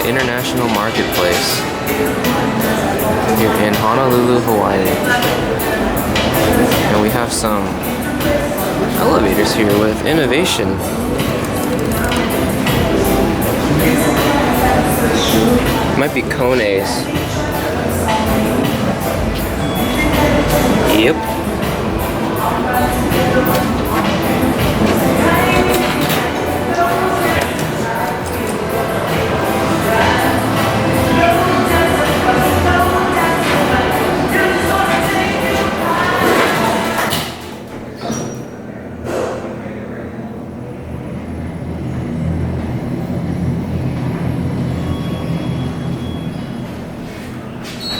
International Marketplace here in Honolulu, Hawaii. And we have some elevators here with innovation. Might be KONE's. Yep.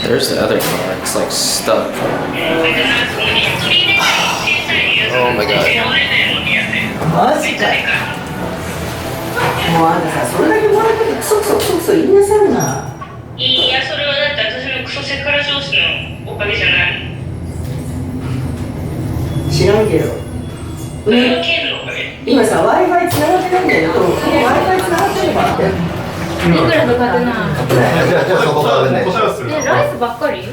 There's the other car. It's like stuck. Oh my god. マジかい。もうあんたさ、それだけもらっててクソクソクソクソ言いなさるな。いや、それはだって私のクソセクハラ上司のおかげじゃない。知らんけど。それはケンのおかげ。今さ、Wi-Fi 繋がってないんだけど、Wi-Fi 繋がってればって。いくらとかでな。じゃあそこからね。ライスばっかり？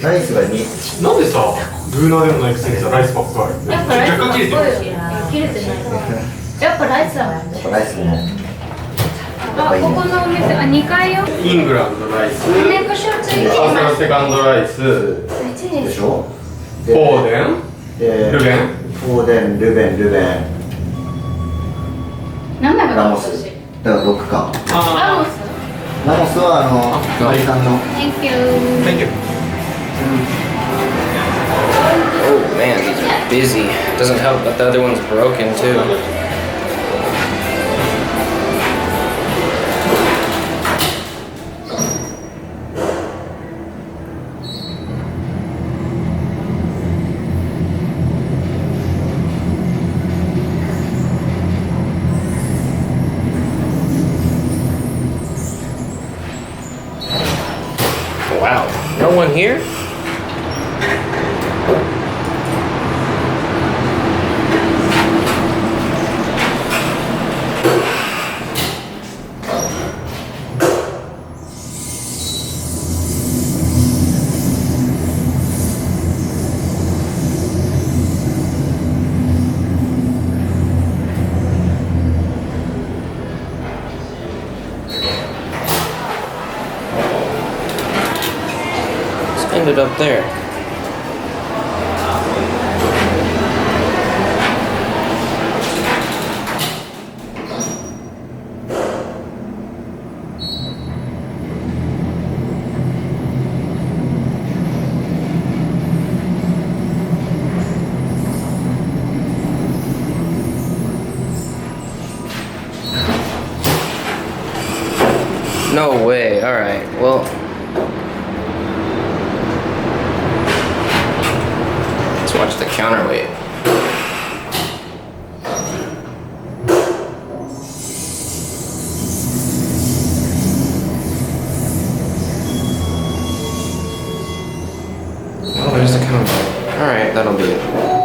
ライスが2。なんでさ、ブーナーでもないくせにさ、ライスばっかり。やっぱライスばっかりよ。切れてない。やっぱライスだもん。ライスね。あ、ここのお店、あ、2階よ。イングランドライス。ネクションついてアフまラセカンドライス。でしょ。フォーデン。ルベン。フォーデン、ルベン。何枚ラモス。だから6か。ラモス。ラモスはアメリカンの。Thank you. Thank you. Oh man, these are busy. Doesn't help that the other one's broken too. Wow, no one here? Ended up there. No way. All right. Well, watch the counterweight. Oh, there's the counterweight. Alright, that'll be it.